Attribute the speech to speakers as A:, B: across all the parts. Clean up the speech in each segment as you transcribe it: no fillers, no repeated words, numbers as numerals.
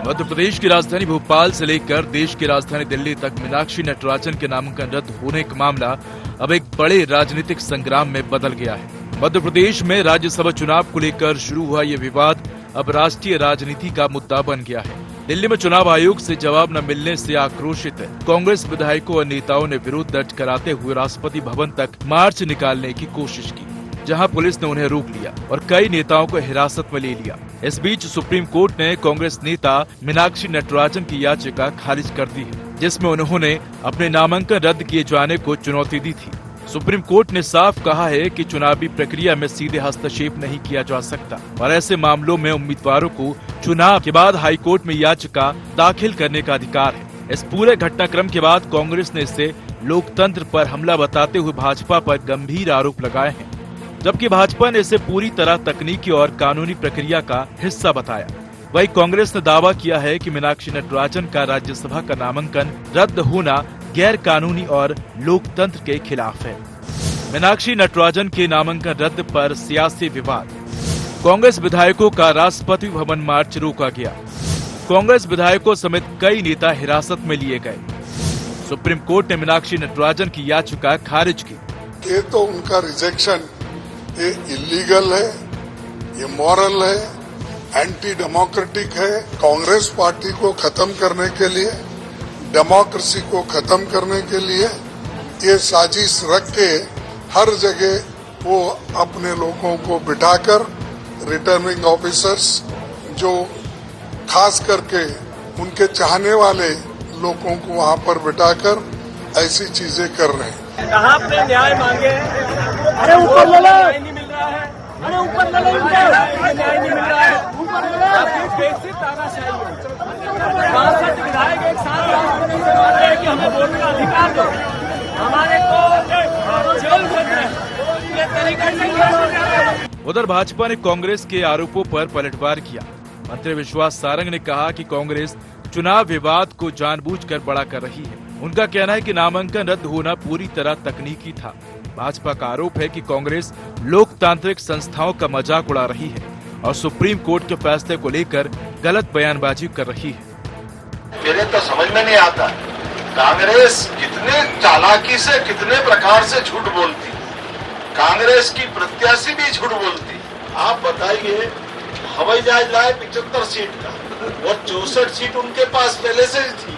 A: मध्य प्रदेश की राजधानी भोपाल से लेकर देश की राजधानी दिल्ली तक मीनाक्षी नटराजन के नामांकन रद्द होने का मामला अब एक बड़े राजनीतिक संग्राम में बदल गया है। मध्य प्रदेश में राज्यसभा चुनाव को लेकर शुरू हुआ ये विवाद अब राष्ट्रीय राजनीति का मुद्दा बन गया है। दिल्ली में चुनाव आयोग से जवाब न मिलने से आक्रोशित कांग्रेस विधायकों और नेताओं ने विरोध दर्ज कराते हुए राष्ट्रपति भवन तक मार्च निकालने की कोशिश की, जहां पुलिस ने उन्हें रोक लिया और कई नेताओं को हिरासत में ले लिया। इस बीच सुप्रीम कोर्ट ने कांग्रेस नेता मीनाक्षी नटराजन की याचिका खारिज कर दी है, जिसमें उन्होंने अपने नामांकन रद्द किए जाने को चुनौती दी थी। सुप्रीम कोर्ट ने साफ कहा है कि चुनावी प्रक्रिया में सीधे हस्तक्षेप नहीं किया जा सकता और ऐसे मामलों में उम्मीदवारों को चुनाव के बाद हाई कोर्ट में याचिका दाखिल करने का अधिकार है। इस पूरे घटनाक्रम के बाद कांग्रेस ने इसे लोकतंत्र पर हमला बताते हुए भाजपा पर गंभीर आरोप लगाए हैं, जबकि भाजपा ने इसे पूरी तरह तकनीकी और कानूनी प्रक्रिया का हिस्सा बताया। वहीं कांग्रेस ने दावा किया है कि मीनाक्षी नटराजन का राज्यसभा का नामांकन रद्द होना गैर कानूनी और लोकतंत्र के खिलाफ है। मीनाक्षी नटराजन के नामांकन रद्द पर सियासी विवाद। कांग्रेस विधायकों का राष्ट्रपति भवन मार्च रोका गया। कांग्रेस विधायकों समेत कई नेता हिरासत में लिए गए। सुप्रीम कोर्ट ने मीनाक्षी नटराजन की याचिका खारिज की।
B: ये तो उनका रिजेक्शन ये इलीगल है, ये मॉरल है, एंटी डेमोक्रेटिक है। कांग्रेस पार्टी को खत्म करने के लिए, डेमोक्रेसी को खत्म करने के लिए ये साजिश रख के हर जगह वो अपने लोगों को बिठाकर रिटर्निंग ऑफिसर्स जो खास करके उनके चाहने वाले लोगों को वहां पर बिठाकर ऐसी चीजें कर रहे हैं।
C: कहाँ पे न्याय मांगे? अरे ऊपर ले लो, न्याय नहीं मिल रहा है। अरे ऊपर ले लो, न्याय नहीं मिल रहा है। ऊपर ले लो, बेसिक तानाशाही है। 62 विधायक एक साथ मांग रहे हैं कि हमें वोट का अधिकार दो, हमारे को जेल भेज रहे हैं। ये तरीका नहीं है।
A: उधर भाजपा ने कांग्रेस के आरोपों पर पलटवार किया। मंत्री विश्वास सारंग ने कहा कि कांग्रेस चुनाव विवाद को जानबूझकर बड़ा कर रही है। उनका कहना है कि नामांकन रद्द होना पूरी तरह तकनीकी था। भाजपा का आरोप है कि कांग्रेस लोकतांत्रिक संस्थाओं का मजाक उड़ा रही है और सुप्रीम कोर्ट के फैसले को लेकर गलत बयानबाजी कर रही है।
D: मेरे तो समझ में नहीं आता कांग्रेस कितने चालाकी से कितने प्रकार से झूठ बोलती, कांग्रेस की प्रत्याशी भी झूठ बोलती। आप बताइए, हवाई जहाज लाए 75 सीट का और 64 सीट उनके पास पहले से थी,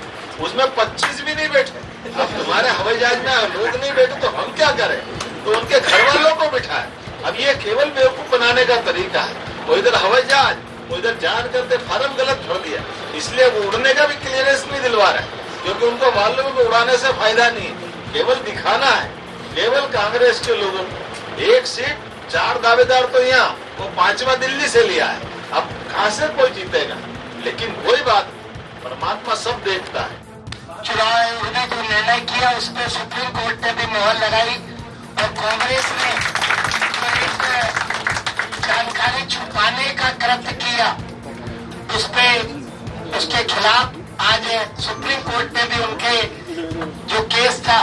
D: उसमें 25 भी नहीं बैठे। अब तुम्हारे हवाई जहाज में लोग नहीं बैठे तो हम क्या करें? तो उनके घर वालों को बिठाए। अब ये केवल बेवकूफ बनाने का तरीका है। वो इधर हवाई जहाज, वो इधर जान करते फार्म गलत भर दिया, इसलिए वो उड़ने का भी क्लियरेंस नहीं दिलवा रहे, क्योंकि उनको मालूम है कि उड़ाने से फायदा नहीं है, केवल दिखाना है। केवल कांग्रेस के लोगों को एक सीट, 4 दावेदार तो यहाँ, वो 5वां दिल्ली से लिया है। अब कहां से कोई जीतेगा? लेकिन कोई बात, परमात्मा सब देखता है।
E: चुनाव आयोग ने जो निर्णय किया उस पर सुप्रीम कोर्ट ने भी मोहर लगाई और कांग्रेस ने जानकारी छुपाने का कृत्य किया, उस पे उसके खिलाफ आज सुप्रीम कोर्ट ने भी उनके जो केस था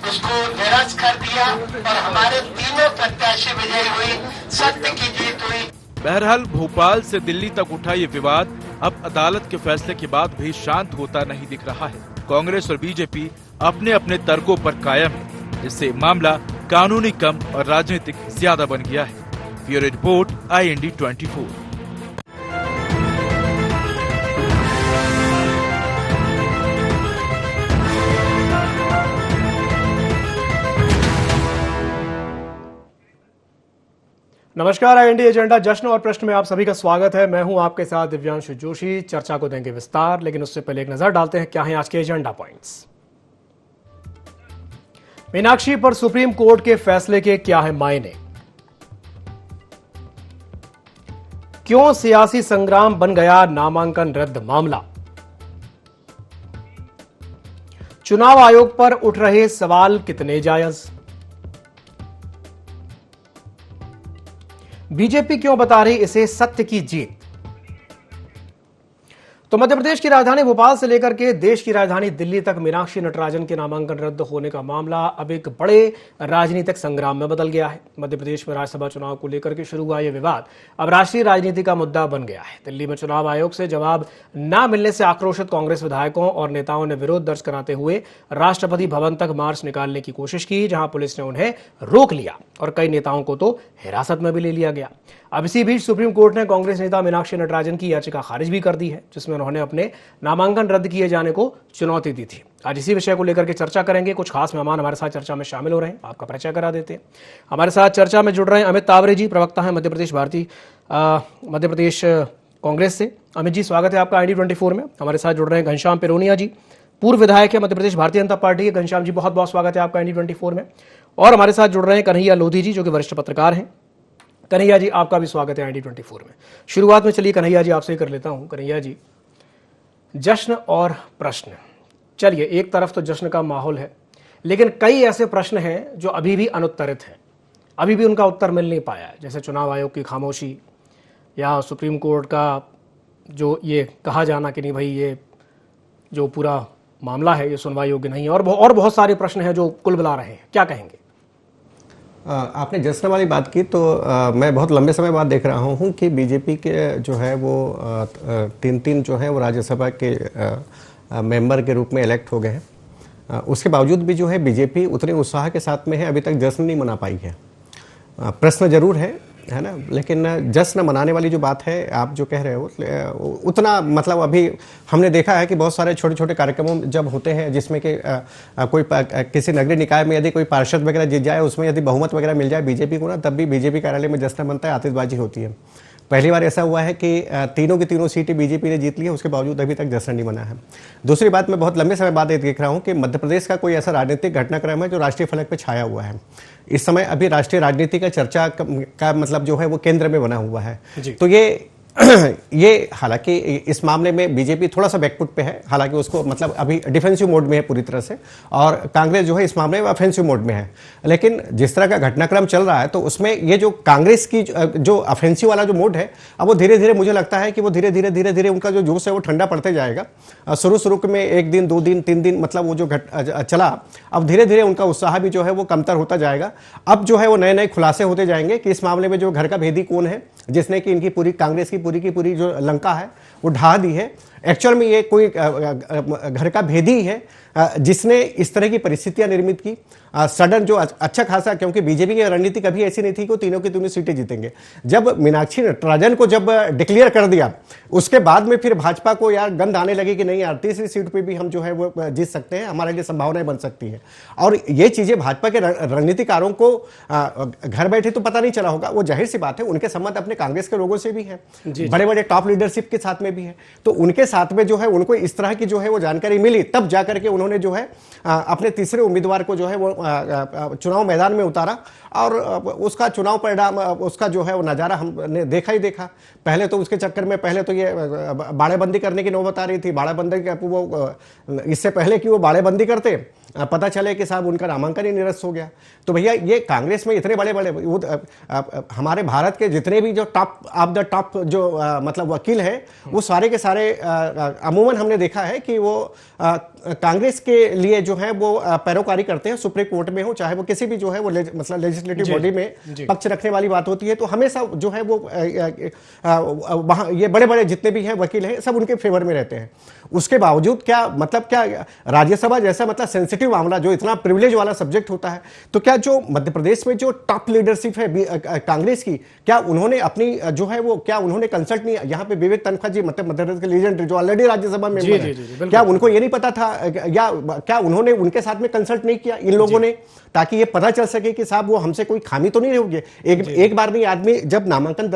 E: उसको निरस्त कर दिया और हमारे तीनों प्रत्याशी विजयी हुई, सत्य की जीत हुई।
A: बहरहाल भोपाल से दिल्ली तक उठा ये विवाद अब अदालत के फैसले के बाद भी शांत होता नहीं दिख रहा है। कांग्रेस और बीजेपी अपने अपने तर्कों पर कायम है, जिससे मामला कानूनी कम और राजनीतिक ज्यादा बन गया है। Bureau report, IND 24।
F: नमस्कार, IND एजेंडा जश्न और प्रश्न में आप सभी का स्वागत है। मैं हूं आपके साथ दिव्यांशु जोशी। चर्चा को देंगे विस्तार, लेकिन उससे पहले एक नजर डालते हैं क्या हैं आज के एजेंडा पॉइंट्स। मीनाक्षी पर सुप्रीम कोर्ट के फैसले के क्या है मायने? क्यों सियासी संग्राम बन गया नामांकन रद्द मामला? चुनाव आयोग पर उठ रहे सवाल कितने जायज? बीजेपी क्यों बता रही इसे सत्य की जीत? तो मध्य प्रदेश की राजधानी भोपाल से लेकर के देश की राजधानी दिल्ली तक मीनाक्षी नटराजन के नामांकन रद्द होने का मामला अब एक बड़े राजनीतिक संग्राम में बदल गया है। मध्य प्रदेश में राज्यसभा चुनाव को लेकर के शुरू हुआ यह विवाद अब राष्ट्रीय राजनीति का मुद्दा बन गया है। दिल्ली में चुनाव आयोग से जवाब न मिलने से आक्रोशित कांग्रेस विधायकों और नेताओं ने विरोध दर्ज कराते हुए राष्ट्रपति भवन तक मार्च निकालने की कोशिश की, जहां पुलिस ने उन्हें रोक लिया और कई नेताओं को तो हिरासत में भी ले लिया गया। अब इसी बीच सुप्रीम कोर्ट ने कांग्रेस नेता मीनाक्षी नटराजन की याचिका खारिज भी कर दी है, जिसमें उन्होंने अपने नामांकन रद्द किए जाने को चुनौती दी थी। आज इसी विषय को लेकर के चर्चा करेंगे। कुछ खास मेहमान हमारे साथ चर्चा में शामिल हो रहे हैं, आपका परिचय करा देते हैं। हमारे साथ चर्चा में जुड़ रहे हैं अमित तावरे जी, प्रवक्ता हैं मध्य प्रदेश कांग्रेस से। अमित जी, स्वागत है आपका ID24 में। हमारे साथ जुड़ रहे हैं घनश्याम पिरोनिया जी, पूर्व विधायक है मध्य प्रदेश भारतीय जनता पार्टी के। घनश्याम जी, बहुत बहुत स्वागत है आपका ID24 में। और हमारे साथ जुड़ रहे हैं कन्हैया लोधी जी, जो कि वरिष्ठ पत्रकार हैं। कन्हैया जी, आपका भी स्वागत है ID24 में। शुरुआत में चलिए कन्हैया जी आपसे ही कर लेता हूं। कन्हैया जी, जश्न और प्रश्न, चलिए एक तरफ तो जश्न का माहौल है, लेकिन कई ऐसे प्रश्न हैं जो अभी भी अनुत्तरित हैं, अभी भी उनका उत्तर मिल नहीं पाया है, जैसे चुनाव आयोग की खामोशी या सुप्रीम कोर्ट का जो ये कहा जाना कि नहीं भाई ये जो पूरा मामला है ये सुनवाई योग्य नहीं है, और बहुत सारे प्रश्न हैं जो कुल मिला रहे हैं। क्या कहेंगे?
G: आपने जश्न वाली बात की तो मैं बहुत लंबे समय बाद देख रहा हूँ कि बीजेपी के जो है वो तीन जो है वो राज्यसभा के मेंबर के रूप में इलेक्ट हो गए हैं। उसके बावजूद भी जो है बीजेपी उतने उत्साह के साथ में है, अभी तक जश्न नहीं मना पाई है। प्रश्न जरूर है ना, लेकिन जश्न मनाने वाली जो बात है आप जो कह रहे हो उतना मतलब अभी हमने देखा है कि बहुत सारे छोटे छोटे कार्यक्रमों जब होते हैं जिसमें कि कोई किसी नगरीय निकाय में यदि कोई पार्षद वगैरह जीत जाए, उसमें यदि बहुमत वगैरह मिल जाए बीजेपी को ना, तब भी बीजेपी कार्यालय में जश्न बनता है, आतिशबाजी होती है। पहली बार ऐसा हुआ है कि तीनों की तीनों सीटें बीजेपी ने जीत ली है, उसके बावजूद अभी तक जश्न नहीं बना है। दूसरी बात, मैं बहुत लंबे समय बाद ये देख रहा हूँ कि मध्य प्रदेश का कोई ऐसा राजनीतिक घटनाक्रम है जो राष्ट्रीय फलक पर छाया हुआ है। इस समय अभी राष्ट्रीय राजनीति का चर्चा का मतलब जो है वो केंद्र में बना हुआ है। तो ये हालांकि इस मामले में बीजेपी थोड़ा सा बैकफुट पे है, हालांकि उसको मतलब अभी डिफेंसिव मोड में है पूरी तरह से, और कांग्रेस जो है इस मामले में ऑफेंसिव मोड में है। लेकिन जिस तरह का घटनाक्रम चल रहा है तो उसमें ये जो कांग्रेस की जो ऑफेंसिव वाला जो मोड है, अब वो धीरे धीरे मुझे लगता है कि वो धीरे धीरे उनका जो जोश है वो ठंडा पड़ते जाएगा। शुरू में 1 दिन 2 दिन 3 दिन मतलब वो जो चला, अब धीरे धीरे उनका उत्साह भी जो है वो कमतर होता जाएगा। अब जो है वो नए नए खुलासे होते जाएंगे कि इस मामले में जो घर का भेदी कौन है जिसने कि इनकी पूरी कांग्रेस की पूरी जो लंका है वो ढा दी है। एक्चुअल में ये कोई घर का भेदी है जिसने इस तरह की परिस्थितियां निर्मित की सडन जो अच्छा खासा, क्योंकि बीजेपी की रणनीति कभी ऐसी नहीं थी कि वो तीनों की तीनों सीटें जीतेंगे। जब मीनाक्षी नटराजन को जब डिक्लेयर कर दिया, उसके बाद में फिर भाजपा को यार गंध आने लगी कि नहीं यार तीसरी सीट पे भी हम जो है वो जीत सकते हैं, हमारे लिए संभावनाएं बन सकती है। और ये चीजें भाजपा के रणनीतिकारों को घर बैठे तो पता नहीं चला होगा, वो जाहिर सी बात है उनके संबंध अपने कांग्रेस के लोगों से भी है, बड़े बड़े टॉप लीडरशिप के साथ में भी है। तो उनके साथ में जो है उनको इस तरह की जो है वो जानकारी मिली, तब जाकर के उन्होंने जो है अपने तीसरे उम्मीदवार को जो है वो चुनाव मैदान में उतारा, और उसका चुनाव परिणाम उसका जो है वो नज़ारा हमने देखा ही देखा। पहले तो उसके चक्कर में पहले तो ये बाड़ेबंदी करने की नौबत आ रही थी। बाड़ेबंदी वो इससे पहले कि वो बाड़ेबंदी करते पता चले कि साहब उनका नामांकन ही निरस्त हो गया। तो भैया ये कांग्रेस में इतने बड़े हमारे भारत के जितने भी जो टॉप ऑफ द टॉप जो मतलब वकील है वो सारे के सारे अमूमन हमने देखा है कि वो कांग्रेस के लिए जो है वो पैरोकारी करते हैं। सुप्रीम कोर्ट में हो चाहे वो किसी भी जो है वो मतलब लेजिस्लेटिव बॉडी में पक्ष रखने वाली बात होती है, तो हमेशा जो है वो वहाँ ये बड़े बड़े जितने भी हैं वकील हैं सब उनके फेवर में रहते हैं। उसके बावजूद क्या मतलब क्या राज्यसभा जैसा मतलब सेंसिटिव मामला जो इतना प्रिविलेज वाला सब्जेक्ट होता है, तो क्या जो मध्य प्रदेश में जो टॉप लीडरशिप है कांग्रेस की, क्या उन्होंने अपनी जो है वो क्या उन्होंने कंसल्ट नहीं, यहाँ पे विवेक तनखा जी मतलब मध्य प्रदेश के लीजेंडरी जो ऑलरेडी राज्यसभा में क्या उनको ये नहीं पता था, या क्या उन्होंने उनके साथ में कंसल्ट नहीं किया इन लोगों ने, ताकि ये पता चल सके कि साहब वो हमसे कोई खामी तो नहीं होगी। एक बार नहीं आदमी जब नामांकन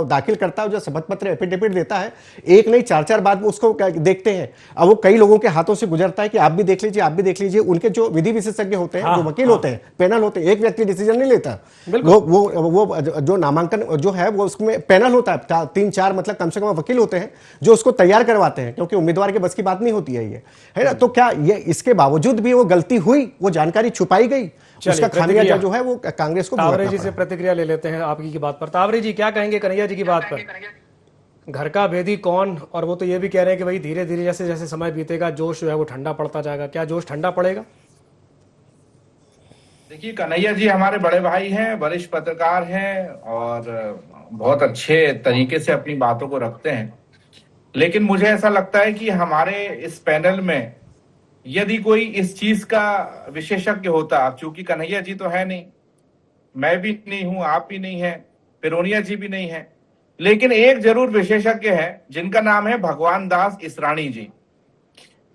G: दाखिल करता है, जो शपथ पत्र एफिडेविट देता है, एक नहीं 4 बार उसको देखते हैं। अब वो कई लोगों के हाथों से गुजरता है कि आप भी देख लीजिए, आप भी देख लीजिए। उनके जो विधि विशेषज्ञ होते हैं, जो वकील होते हैं, पैनल होते हैं, एक व्यक्ति डिसीजन नहीं लेता। वो जो नामांकन जो है वो उसमें पैनल होता है, 3-4 मतलब कम से कम वकील होते हैं जो उसको तैयार करवाते हैं, क्योंकि उम्मीदवार के बस की बात नहीं होती है ये, है ना। तो क्या ये इसके बावजूद भी वो गलती हुई, वो जानकारी छुपाई गई, उसका खामियाजा जो है वो कांग्रेस को।
F: तावरे जी से प्रतिक्रिया ले लेते हैं आपकी की बात पर। तावरे जी क्या कहेंगे कन्हैया जी की बात पर? घर का भेदी कौन, और वो तो ये भी कह रहे हैं कि भाई धीरे धीरे जैसे जैसे समय बीतेगा जोश जो है वो ठंडा पड़ता जाएगा। क्या जोश ठंडा पड़ेगा?
H: देखिए, कन्हैया जी हमारे बड़े भाई हैं, वरिष्ठ पत्रकार हैं और बहुत अच्छे तरीके से अपनी बातों को रखते हैं। लेकिन मुझे ऐसा लगता है कि हमारे इस पैनल में यदि कोई इस चीज का विशेषज्ञ होता, अब चूंकि कन्हैया जी तो है नहीं, मैं भी नहीं हूं, आप भी नहीं है, पिरोनिया जी भी नहीं है, लेकिन एक जरूर विशेषज्ञ है जिनका नाम है भगवान दास इसरानी जी,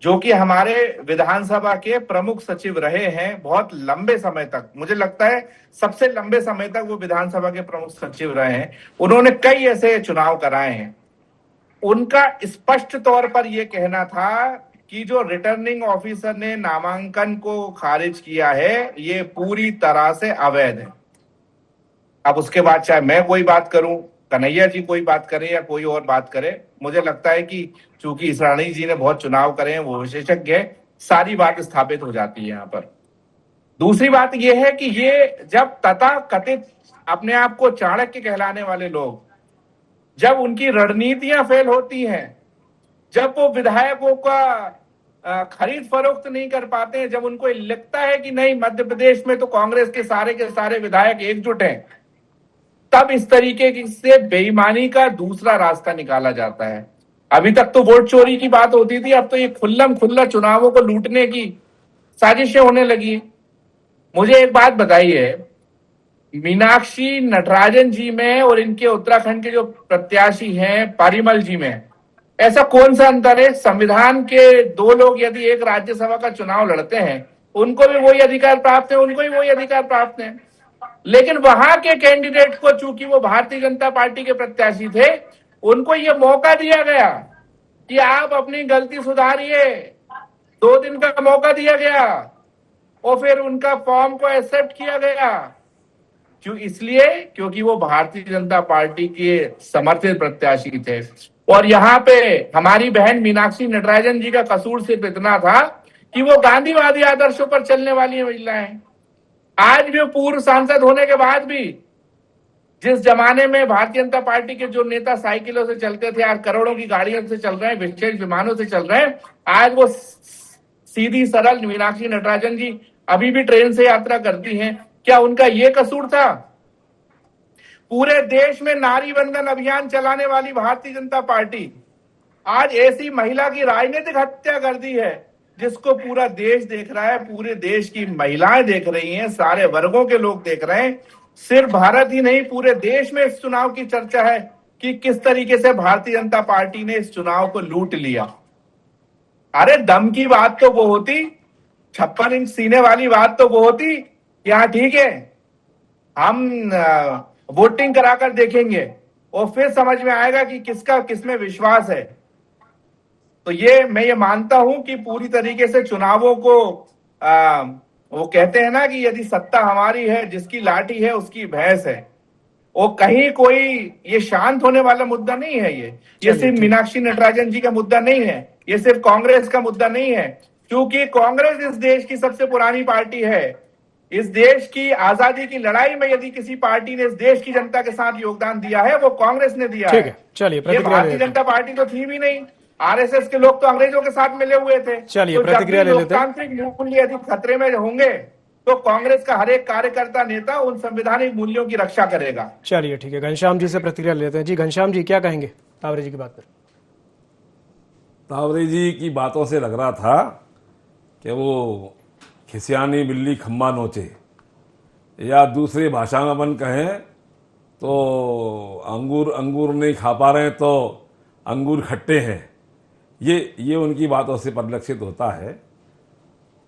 H: जो कि हमारे विधानसभा के प्रमुख सचिव रहे हैं बहुत लंबे समय तक। मुझे लगता है सबसे लंबे समय तक वो विधानसभा के प्रमुख सचिव रहे हैं। उन्होंने कई ऐसे चुनाव कराए हैं। उनका स्पष्ट तौर पर यह कहना था कि जो रिटर्निंग ऑफिसर ने नामांकन को खारिज किया है ये पूरी तरह से अवैध है। अब उसके बाद चाहे मैं कोई बात करूं, कन्हैया जी कोई बात करें या कोई और बात करे, मुझे लगता है कि चूंकि इसरानी जी ने बहुत चुनाव करे हैं, वो विशेषज्ञ है, सारी बात स्थापित हो जाती है यहाँ पर। दूसरी बात यह है कि ये जब तथाकथित अपने आप को चाणक्य कहलाने वाले लोग, जब उनकी रणनीतियां फेल होती हैं, जब वो विधायकों का खरीद फरोख्त नहीं कर पाते हैं, जब उनको लगता है कि नहीं मध्य प्रदेश में तो कांग्रेस के सारे विधायक एकजुट हैं, तब इस तरीके से बेईमानी का दूसरा रास्ता निकाला जाता है। अभी तक तो वोट चोरी की बात होती थी, अब तो ये खुल्लम खुल्ला चुनावों को लूटने की साजिशें होने लगी। मुझे एक बात बताइए, मीनाक्षी नटराजन जी में और इनके उत्तराखंड के जो प्रत्याशी हैं परिमल जी में ऐसा कौन सा अंतर है? संविधान के दो लोग यदि एक राज्यसभा का चुनाव लड़ते हैं, उनको भी वही अधिकार प्राप्त है, उनको भी वही अधिकार प्राप्त है। लेकिन वहां के कैंडिडेट को, चूंकि वो भारतीय जनता पार्टी के प्रत्याशी थे, उनको ये मौका दिया गया कि आप अपनी गलती सुधारिए। 2 दिन का मौका दिया गया और फिर उनका फॉर्म को एक्सेप्ट किया गया। क्यों? इसलिए क्योंकि वो भारतीय जनता पार्टी के समर्थित प्रत्याशी थे। और यहाँ पे हमारी बहन मीनाक्षी नटराजन जी का कसूर सिर्फ इतना था कि वो गांधीवादी आदर्शों पर चलने वाली महिला है। आज भी पूर्व सांसद होने के बाद भी, जिस जमाने में भारतीय जनता पार्टी के जो नेता साइकिलों से चलते थे, आज करोड़ों की गाड़ियों से चल रहे हैं, विशेष विमानों से चल रहे हैं। आज वो सीधी सरल मीनाक्षी नटराजन जी अभी भी ट्रेन से यात्रा करती हैं। क्या उनका ये कसूर था? पूरे देश में नारी वंदन अभियान चलाने वाली भारतीय जनता पार्टी आज ऐसी महिला की राजनीतिक हत्या कर दी है जिसको पूरा देश देख रहा है, पूरे देश की महिलाएं देख रही हैं, सारे वर्गों के लोग देख रहे हैं। सिर्फ भारत ही नहीं, पूरे देश में इस चुनाव की चर्चा है कि किस तरीके से भारतीय जनता पार्टी ने इस चुनाव को लूट लिया। अरे दम की बात तो वो होती, 56 इंच सीने वाली बात तो वो होती कि हाँ ठीक है, हम वोटिंग कराकर देखेंगे और फिर समझ में आएगा कि किसका किसमें विश्वास है। तो मैं ये मानता हूं कि पूरी तरीके से चुनावों को वो कहते हैं ना कि यदि सत्ता हमारी है, जिसकी लाठी है उसकी भैंस है। वो कहीं कोई ये शांत होने वाला मुद्दा नहीं है। ये सिर्फ मीनाक्षी नटराजन जी का मुद्दा नहीं है, ये सिर्फ कांग्रेस का मुद्दा नहीं है, क्योंकि कांग्रेस इस देश की सबसे पुरानी पार्टी है। इस देश की आजादी की लड़ाई में यदि किसी पार्टी ने इस देश की जनता के साथ योगदान दिया है, वो कांग्रेस ने दिया है।
F: चलिए,
H: भारतीय जनता पार्टी तो थी भी नहीं, आरएसएस के लोग तो अंग्रेजों के साथ मिले हुए थे।
F: चलिए, प्रतिक्रिया ले लेते हैं।
H: लोकतांत्रिक मूल्य यदि खतरे में होंगे तो कांग्रेस का हर एक कार्यकर्ता नेता उन संवैधानिक मूल्यों की रक्षा करेगा।
F: चलिए ठीक है, घनश्याम जी से प्रतिक्रिया लेते हैं। जी घनश्याम जी, क्या कहेंगे तावरे जी की बात पर?
I: तावरे जी की बातों से लग रहा था कि वो खिसियानी बिल्ली खम्मा नोचे, या दूसरी भाषा में अपन कहें तो अंगूर नहीं खा पा रहे तो अंगूर खट्टे हैं। ये उनकी बातों से परिलक्षित होता है।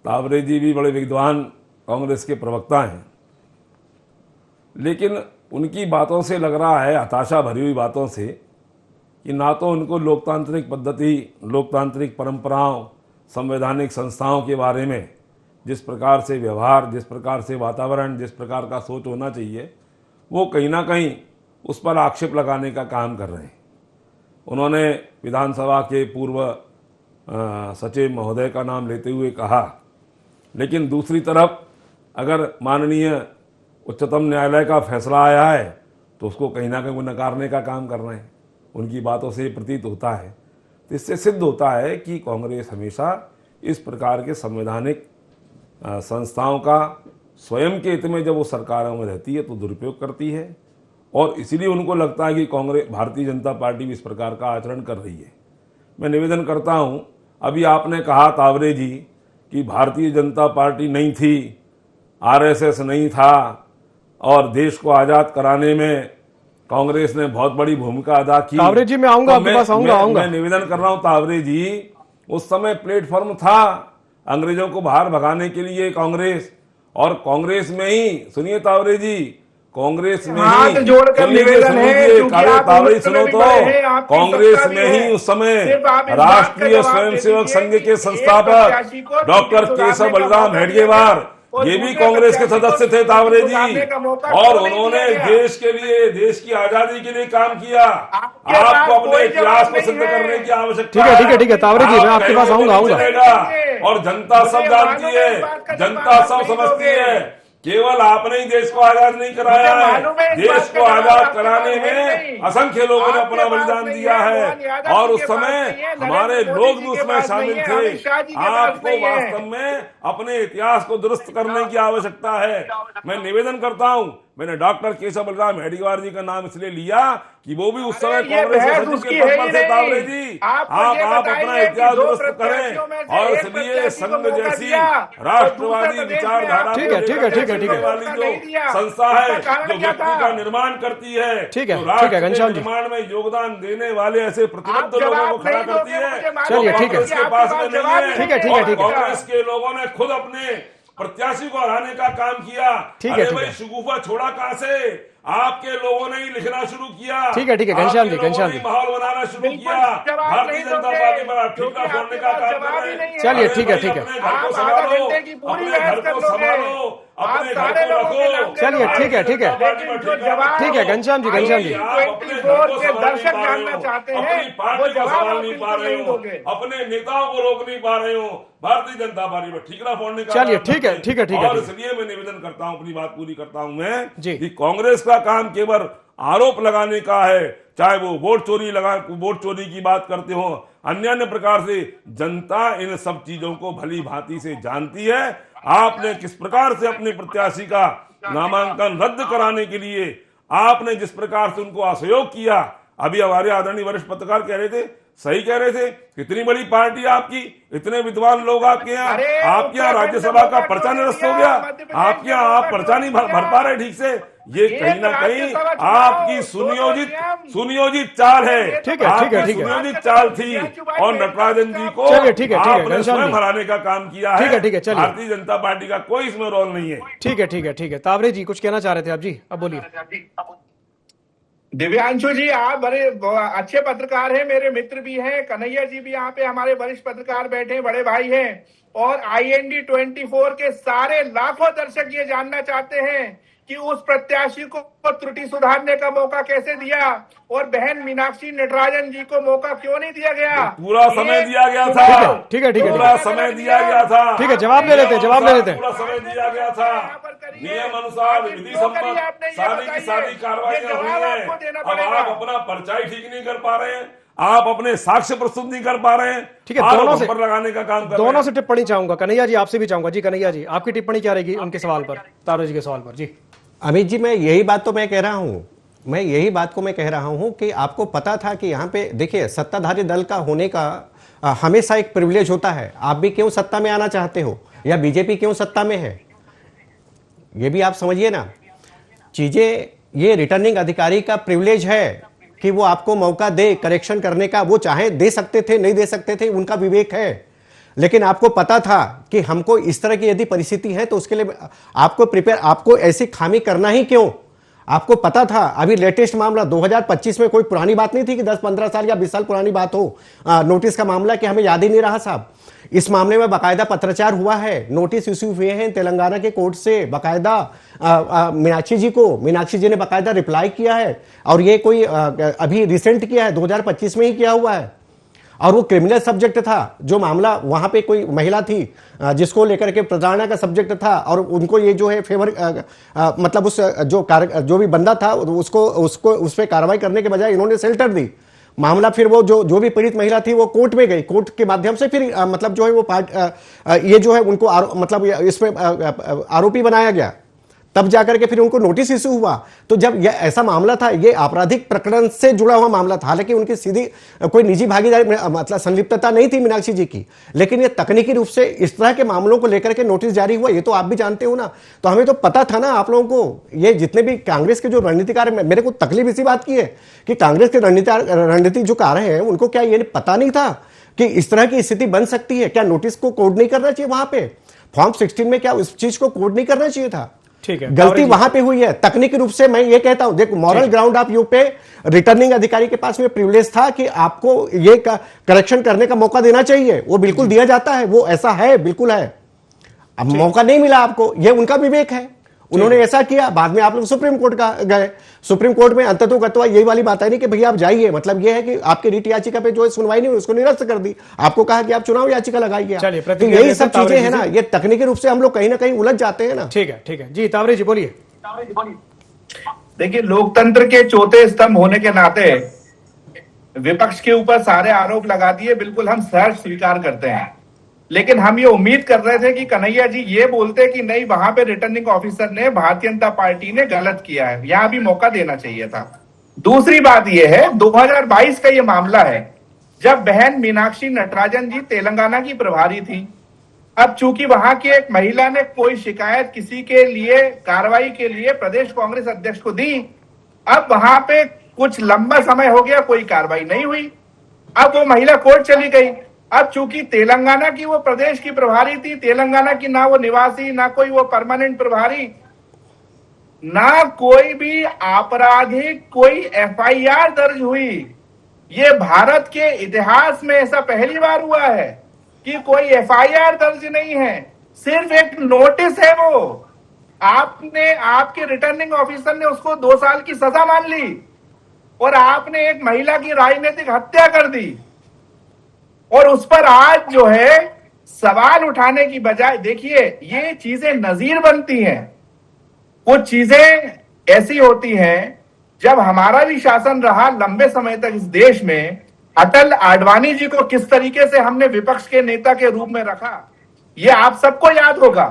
I: तावरे जी भी बड़े विद्वान कांग्रेस के प्रवक्ता हैं, लेकिन उनकी बातों से लग रहा है, हताशा भरी हुई बातों से, कि ना तो उनको लोकतांत्रिक पद्धति, लोकतांत्रिक परंपराओं, संवैधानिक संस्थाओं के बारे में जिस प्रकार से व्यवहार, जिस प्रकार से वातावरण, जिस प्रकार का सोच होना चाहिए, वो कहीं ना कहीं उस पर आक्षेप लगाने का काम कर रहे हैं। उन्होंने विधानसभा के पूर्व सचिव महोदय का नाम लेते हुए कहा, लेकिन दूसरी तरफ अगर माननीय उच्चतम न्यायालय का फैसला आया है तो उसको कहीं ना कहीं वो नकारने का काम कर रहे हैं। उनकी बातों से प्रतीत होता है। तो इससे सिद्ध होता है कि कांग्रेस हमेशा इस प्रकार के संवैधानिक संस्थाओं का स्वयं के हित में जब वो सरकारों में रहती है तो दुरुपयोग करती है, और इसीलिए उनको लगता है कि कांग्रेस भारतीय जनता पार्टी भी इस प्रकार का आचरण कर रही है। मैं निवेदन करता हूं, अभी आपने कहा तावरे जी कि भारतीय जनता पार्टी नहीं थी, आरएसएस नहीं था, और देश को आज़ाद कराने में कांग्रेस ने बहुत बड़ी भूमिका अदा की।
F: तावरे जी मैं आऊंगा, आपके पास आऊंगा।
I: मैं निवेदन कर रहा हूं तावरे जी, उस समय प्लेटफॉर्म था अंग्रेजों को बाहर भगाने के लिए कांग्रेस, और कांग्रेस में ही, सुनिए तावरे जी, कांग्रेस में ही
H: जोड़कर निवेदन है,
I: तावरे सुनो तो, कांग्रेस में ही उस समय राष्ट्रीय स्वयंसेवक संघ के संस्थापक डॉक्टर केशव बलराम हेडगेवार ये भी कांग्रेस के सदस्य थे तावरे जी, और उन्होंने देश के लिए, देश की आजादी के लिए काम किया। आपको अपने इतिहास को सिद्ध करने की आवश्यकता है।
F: ठीक है तावरे जी, मैं आपके पास आऊंगा।
I: और जनता सब जानती है, जनता सब समझती है, केवल आपने ही देश को आजाद नहीं कराया है, देश को आजाद कराने में असंख्य लोगों ने अपना बलिदान दिया है, और उस समय हमारे लोग भी उसमें शामिल थे। आपको वास्तव में अपने इतिहास को दुरुस्त करने की आवश्यकता है। मैं निवेदन करता हूं, मैंने डॉक्टर केशव बलराम हेडगेवार जी का नाम इसलिए लिया कि वो भी उस समय कांग्रेस के सचिव के पद पर थे। तावरे जी, आप अपना इतिहास दुरुस्त करें, और इसलिए संघ जैसी राष्ट्रवादी विचारधारा वाली जो संस्था है, जो व्यक्ति का निर्माण करती है, राष्ट्र के निर्माण में योगदान देने वाले ऐसे प्रतिबद्ध लोगों को खड़ा करती है,
F: चलिए ठीक है,
I: के पास में नहीं है।
F: ठीक है।
I: कांग्रेस के लोगों ने खुद अपने प्रत्याशी को हराने का काम किया। अरे भाई, शगुफा छोड़ा कहां से? आपके लोगों ने ही लिखना शुरू किया।
F: ठीक है घनश्याम जी,
I: माहौल बनाना शुरू किया, भारतीय जनता पार्टी पर ठीका फोड़ने का काम कर रहे हैं।
F: चलिए ठीक है।
I: अपने घर को संभालो, अपने घर को संभालो, अपने घर को रखो।
F: चलिए ठीक है घनश्याम जी।
H: दर्शक जानना चाहते हैं,
I: अपनी पार्टी को संभाल नहीं पा रहे हो, अपने नेताओं को रोक नहीं पा रहे हो, भारतीय जनता पार्टी पर ठीकरा फोड़ने का।
F: चलिए ठीक है।
I: और इसलिए मैं निवेदन करता हूं, अपनी बात पूरी करता हूं मैं, कि कांग्रेस का काम केवल आरोप लगाने का है, चाहे वो वोट चोरी की बात करते हो, अन्य प्रकार से जनता इन सब चीजों को भली भांति से जानती है। आपने किस प्रकार से अपने प्रत्याशी का नामांकन रद्द कराने के लिए आपने जिस प्रकार से उनको असहयोग किया, अभी हमारे आदरणीय वरिष्ठ पत्रकार कह रहे थे, सही कह रहे थे, कितनी बड़ी पार्टी आपकी, इतने विद्वान लोग आपके यहाँ, आपके यहाँ राज्यसभा का पर्चा निरस्त हो गया, आपके यहाँ आप पर्चा नहीं भर पा रहे ठीक से। ये कहीं ना कहीं आपकी सुनियोजित चाल है। सुनियोजित चाल थी, और नटराजन जी को आपने स्वयं हराने का काम किया है। भारतीय जनता पार्टी का कोई इसमें रोल नहीं है।
F: ठीक है। तावरे जी कुछ कहना चाह रहे थे आप जी, अब बोलिए।
H: दिव्यांशु जी, आप बड़े अच्छे पत्रकार हैं, मेरे मित्र भी हैं, कन्हैया जी भी यहाँ पे हमारे वरिष्ठ पत्रकार बैठे हैं, बड़े भाई हैं, और IND 24 के सारे लाखों दर्शक ये जानना चाहते हैं कि उस प्रत्याशी को त्रुटि सुधारने का मौका कैसे दिया, और बहन मीनाक्षी नटराजन जी को मौका क्यों नहीं दिया गया?
I: पूरा समय दिया गया था।
F: ठीक है।
I: पूरा समय दिया गया था।
F: ठीक है, जवाब ले लेते हैं।
I: पूरा समय दिया गया था, नियम अनुसार विधि सम्मत सारी कार्रवाइयां हुई हैं। अब आप अपना पर्चा ही ठीक नहीं कर पा रहे हैं, आप अपने साक्ष्य प्रस्तुत नहीं कर पा रहे हैं।
F: ठीक है, दोनों से
I: लगाने का काम कर
F: दोनों से टिप्पणी चाहूंगा। कन्हैया जी आपसे भी चाहूंगा। जी कन्हैया जी, आपकी टिप्पणी क्या रहेगी उनके सवाल पर, तावरे जी के सवाल पर? जी
G: अमित जी, मैं यही बात तो मैं कह रहा हूं कि आपको पता था कि यहाँ पे देखिए, सत्ताधारी दल का होने का हमेशा एक प्रिविलेज होता है। आप भी क्यों सत्ता में आना चाहते हो, या बीजेपी क्यों सत्ता में है, ये भी आप समझिए ना चीजें। ये रिटर्निंग अधिकारी का प्रिविलेज है कि वो आपको मौका दे करेक्शन करने का। वो चाहे दे सकते थे, नहीं दे सकते थे, उनका विवेक है। लेकिन आपको पता था कि हमको इस तरह की यदि परिस्थिति है तो उसके लिए आपको ऐसी खामी करना ही क्यों? आपको पता था। अभी लेटेस्ट मामला 2025 में, कोई पुरानी बात नहीं थी कि 10-15 साल या 20 साल पुरानी बात हो, नोटिस का मामला कि हमें याद ही नहीं रहा साहब। इस मामले में बाकायदा पत्राचार हुआ है, नोटिस इश्यू हुए हैं तेलंगाना के कोर्ट से, बाकायदा मीनाक्षी जी ने बाकायदा रिप्लाई किया है, और ये कोई अभी रिसेंट किया है, 2025 में ही किया हुआ है। और वो क्रिमिनल सब्जेक्ट था, जो मामला वहां पे कोई महिला थी जिसको लेकर के प्रताड़ना का सब्जेक्ट था, और उनको ये जो है फेवर मतलब उस जो भी बंदा था उसको उस पर कार्रवाई करने के बजाय इन्होंने शेल्टर दी। मामला फिर वो जो भी पीड़ित महिला थी वो कोर्ट में गई, कोर्ट के माध्यम से फिर मतलब जो है वो ये जो है उनको मतलब इसमें आरोपी बनाया गया, तब जाकर के फिर उनको नोटिस इशू हुआ। तो जब यह ऐसा मामला था, ये आपराधिक प्रकरण से जुड़ा हुआ मामला था, हालांकि उनकी सीधी कोई निजी भागीदारी मतलब संलिप्तता नहीं थी मीनाक्षी जी की, लेकिन ये तकनीकी रूप से इस तरह के मामलों को लेकर के नोटिस जारी हुआ, ये तो आप भी जानते हो ना। तो हमें तो पता था ना, आप लोगों को, ये जितने भी कांग्रेस के जो रणनीतिकार, मेरे को तकलीफ इसी बात की है कि कांग्रेस के रणनीति जो कार हैं उनको क्या ये पता नहीं था कि इस तरह की स्थिति बन सकती है? क्या नोटिस को कोड नहीं करना चाहिए वहां पे? फॉर्म 16 में क्या उस चीज को कोड नहीं करना चाहिए था?
F: ठीक है,
G: गलती वहां पे हुई है। तकनीकी रूप से मैं ये कहता हूं, देखो मॉरल ग्राउंड ऑफ व्यू पे रिटर्निंग अधिकारी के पास में प्रिविलेज था कि आपको ये करेक्शन करने का मौका देना चाहिए, वो बिल्कुल दिया जाता है, वो ऐसा है, बिल्कुल है। अब मौका नहीं मिला आपको, ये उनका विवेक है, उन्होंने ऐसा किया। बाद में आप लोग सुप्रीम कोर्ट का गए, सुप्रीम कोर्ट में अंततोगत्वा यही वाली बात है नहीं कि भैया आप जाइए, मतलब ये है कि आपकी रिट याचिका पे जो सुनवाई नहीं हुई उसको निरस्त कर दी, आपको कहा कि आप चुनाव याचिका लगाइए। तो यही सब चीजें हैं ना, ये तकनीकी रूप से हम लोग कहीं ना कहीं उलझ जाते हैं ना।
F: ठीक है जी, तावरे जी बोलिए।
H: देखिए, लोकतंत्र के चौथे स्तंभ होने के नाते विपक्ष के ऊपर सारे आरोप लगा दिए, बिल्कुल हम सहर्ष स्वीकार करते हैं। लेकिन हम ये उम्मीद कर रहे थे कि कन्हैया जी ये बोलते कि नहीं, वहां पे रिटर्निंग ऑफिसर ने, भारतीय जनता पार्टी ने गलत किया है, यहां भी मौका देना चाहिए था। दूसरी बात ये है, 2022 का ये मामला है जब बहन मीनाक्षी नटराजन जी तेलंगाना की प्रभारी थी। अब चूंकि वहां की एक महिला ने कोई शिकायत किसी के लिए कार्रवाई के लिए प्रदेश कांग्रेस अध्यक्ष को दी, अब वहां पे कुछ लंबा समय हो गया, कोई कार्रवाई नहीं हुई। अब वो महिला कोर्ट चली गई। अब चूंकि तेलंगाना की वो प्रदेश की प्रभारी थी, तेलंगाना की ना वो निवासी, ना कोई वो परमानेंट प्रभारी, ना कोई भी आपराधिक कोई एफआईआर दर्ज हुई। ये भारत के इतिहास में ऐसा पहली बार हुआ है कि कोई एफआईआर दर्ज नहीं है, सिर्फ एक नोटिस है। वो आपने, आपके रिटर्निंग ऑफिसर ने उसको 2 साल की सजा मान ली और आपने एक महिला की राजनीतिक हत्या कर दी। और उस पर आज जो है सवाल उठाने की बजाय, देखिए ये चीजें नजीर बनती हैं। कुछ चीजें ऐसी होती हैं, जब हमारा भी शासन रहा लंबे समय तक इस देश में, अटल आडवाणी जी को किस तरीके से हमने विपक्ष के नेता के रूप में रखा, ये आप सबको याद होगा।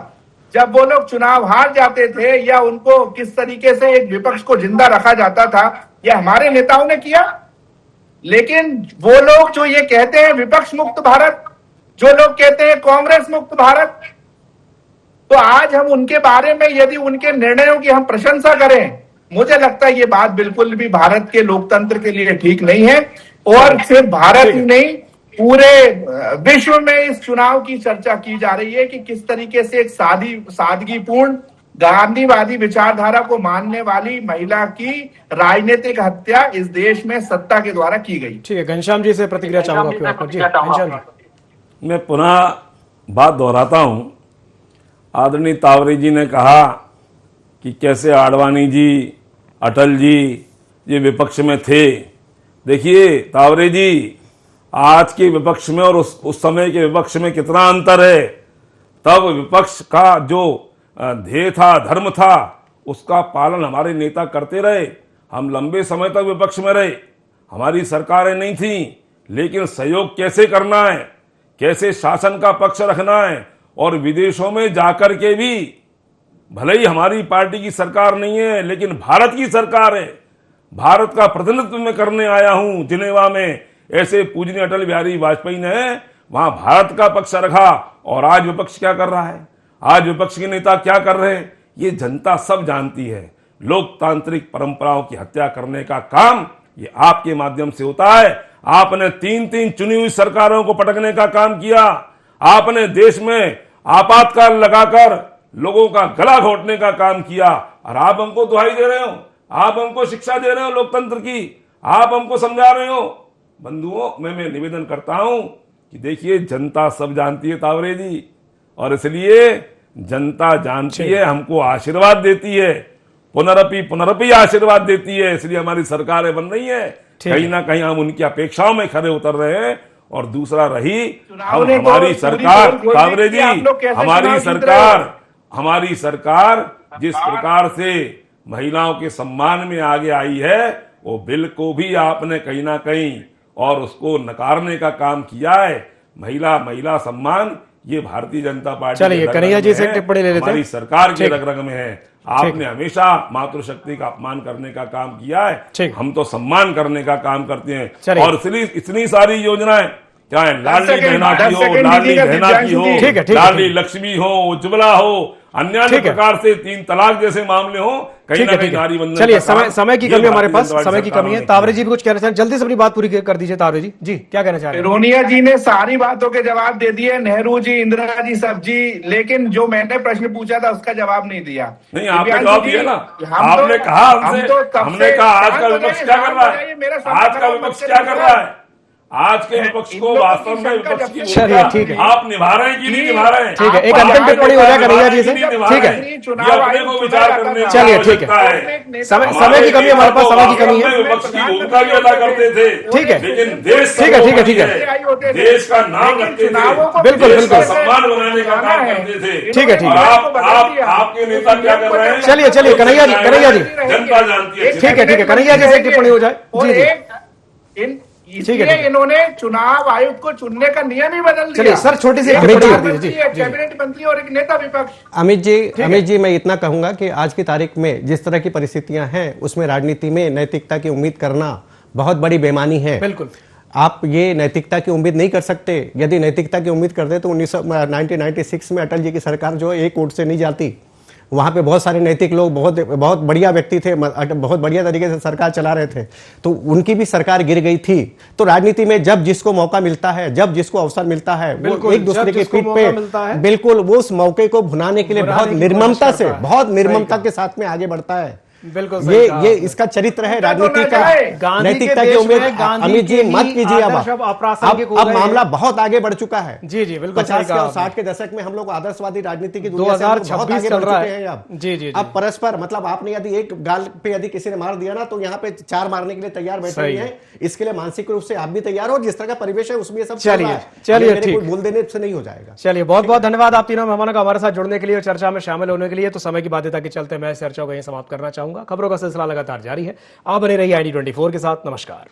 H: जब वो लोग चुनाव हार जाते थे या उनको किस तरीके से एक विपक्ष को जिंदा रखा जाता था, ये हमारे नेताओं ने किया। लेकिन वो लोग जो ये कहते हैं विपक्ष मुक्त भारत, जो लोग कहते हैं कांग्रेस मुक्त भारत, तो आज हम उनके बारे में यदि उनके निर्णयों की हम प्रशंसा करें, मुझे लगता है ये बात बिल्कुल भी भारत के लोकतंत्र के लिए ठीक नहीं है। और सिर्फ भारत ही नहीं, पूरे विश्व में इस चुनाव की चर्चा की जा रही है कि किस तरीके से एक सादगीपूर्ण गांधीवादी विचारधारा को मानने वाली महिला की राजनीतिक हत्या इस देश में सत्ता के द्वारा की गई।
F: ठीक है, घनश्याम जी से प्रतिक्रिया चाहूंगा जी। घनश्याम जी,
I: मैं पुनः बात दोहराता हूं। आदरणीय तावरे जी ने कहा कि कैसे आडवाणी जी, अटल जी ये विपक्ष में थे। देखिए तावरे जी, आज के विपक्ष में और उस समय के विपक्ष में कितना अंतर है। तब विपक्ष का जो ध्येय था, धर्म था, उसका पालन हमारे नेता करते रहे। हम लंबे समय तक विपक्ष में रहे, हमारी सरकारें नहीं थी, लेकिन सहयोग कैसे करना है, कैसे शासन का पक्ष रखना है, और विदेशों में जाकर के भी, भले ही हमारी पार्टी की सरकार नहीं है लेकिन भारत की सरकार है, भारत का प्रतिनिधित्व मैं करने आया हूं जिनेवा में, ऐसे पूजनीय अटल बिहारी वाजपेयी ने वहां भारत का पक्ष रखा। और आज विपक्ष क्या कर रहा है, आज विपक्ष के नेता क्या कर रहे हैं, ये जनता सब जानती है। लोकतांत्रिक परंपराओं की हत्या करने का काम ये आपके माध्यम से होता है। आपने 3-3 चुनी हुई सरकारों को पटकने का काम किया। आपने देश में आपातकाल लगाकर लोगों का गला घोटने का काम किया, और आप हमको दुहाई दे रहे हो, आप हमको शिक्षा दे रहे हो लोकतंत्र की, आप हमको समझा रहे हो। बंधुओं, मैं निवेदन करता हूं कि देखिए जनता सब जानती है तावरे जी, और इसलिए जनता जानती है, हमको आशीर्वाद देती है, पुनरपि आशीर्वाद देती है, इसलिए हमारी सरकारें बन रही है। कहीं ना कहीं हम उनकी अपेक्षाओं में खरे उतर रहे हैं। और दूसरा रही हमारी सरकार, तावरे जी, हमारी सरकार जिस प्रकार से महिलाओं के सम्मान में आगे आई है, वो बिल को भी आपने कहीं ना कहीं और उसको नकारने का काम किया है। महिला सम्मान ये भारतीय जनता पार्टी
F: चलिए कन्हैया जी से टिप्पणी ले लेते हैं।
I: हमारी सरकार के रग-रग में है। आपने हमेशा मातृशक्ति का अपमान करने का काम किया है, हम तो सम्मान करने का काम करते हैं। और इतनी सारी योजनाएं चाहे लाडली बहना की हो, लाडली बहना की हो, लाडली लक्ष्मी हो, उज्ज्वला हो, अन्य प्रकार से 3 तलाक जैसे मामले हो, कहीं ना कहीं नारी बंधन।
F: चलिए समय की कमी हमारे पास, समय की कमी है। तावरे जी भी कुछ कहना चाहें, जल्दी से अपनी बात पूरी कर दीजिए। तावरे जी क्या कहना चाह रहे हैं?
H: रोनिया जी ने सारी बातों के जवाब दे दिए, नेहरू जी, इंदिरा जी, सब जी, लेकिन जो मैंने प्रश्न पूछा था उसका जवाब नहीं दिया।
I: नहीं, आपने जवाब दिया ना। आपने कहा हमने कहा आज का विपक्ष क्या कर रहा है, आज का विपक्ष क्या कर रहा है, आज के विपक्ष को वास्तव में विपक्ष की
F: चलिए ठीक है,
I: आप निभा रहे हैं कि नहीं निभा रहे हैं?
F: ठीक है, एक अंतिम टिप्पणी हो जाए कन्हैया जी से। ठीक है,
I: ये अपने को विचार करने की
F: चलिए ठीक
I: आवश्यकता
F: है। समय की कमी हमारे पास, समय की कमी है।
I: विपक्ष की भूमिका भी अदा करते थे,
F: ठीक है,
I: लेकिन देश
F: ठीक है,
I: देश का नाम रखते थे,
F: बिल्कुल
I: देश का सम्मान बनाने का काम करते थे।
F: ठीक है,
I: आपके नेता क्या कर रहे हैं?
F: चलिए कन्हैया जी
I: जनता जानती है।
F: ठीक है, कन्हैया जी से टिप्पणी हो जाए। जी
H: इसलिए इन्होंने चुनाव आयोग को चुनने का नियम ही बदल दिया।
F: चलिए सर, छोटी सी
H: कैबिनेट मंत्री और एक नेता विपक्ष।
G: अमित जी मैं इतना कहूंगा कि आज की तारीख में जिस तरह की परिस्थितियां हैं उसमें राजनीति में नैतिकता की उम्मीद करना बहुत बड़ी बेईमानी है।
F: बिल्कुल,
G: आप ये नैतिकता की उम्मीद नहीं कर सकते। यदि नैतिकता की उम्मीद करते तो 1996 में अटल जी की सरकार जो एक वोट से नहीं जाती। वहाँ पे बहुत सारे नैतिक लोग, बहुत बढ़िया व्यक्ति थे, बहुत बढ़िया तरीके से सरकार चला रहे थे, तो उनकी भी सरकार गिर गई थी। तो राजनीति में जब जिसको मौका मिलता है, जब जिसको अवसर मिलता है, वो एक दूसरे के पीठ पे बिल्कुल वो उस मौके को भुनाने के लिए बहुत निर्ममता के साथ में आगे बढ़ता है।
F: बिल्कुल
G: ये इसका चरित्र है राजनीति का। नैतिकता की उम्मीद अमित जी मत कीजिए। अब मामला बहुत आगे बढ़ चुका है।
F: जी बिल्कुल,
G: 50 और 60 के दशक में हम लोग आदर्शवादी राजनीति की दुनिया से बहुत आगे बढ़ चुके हैं। अब
F: जी
G: अब परस्पर मतलब आपने यदि एक गाल पे यदि किसी ने मार दिया ना, तो यहाँ पे 4 मारने के लिए तैयार बैठे हुए हैं। इसके लिए मानसिक रूप से आप भी तैयार हो। जिस तरह का परिवेश है उसमें सब
F: चलिए ठीक,
G: बोल देने से नहीं हो जाएगा।
F: चलिए बहुत बहुत धन्यवाद आप तीनों मेहमानों का हमारे साथ जुड़ने के लिए और चर्चा में शामिल होने के लिए। तो समय की बाध्यता के चलते मैं चर्चा को यहीं समाप्त करना चाहूंगा। खबरों का सिलसिला लगातार जारी है। आप बने रहिए ID24 के साथ। नमस्कार।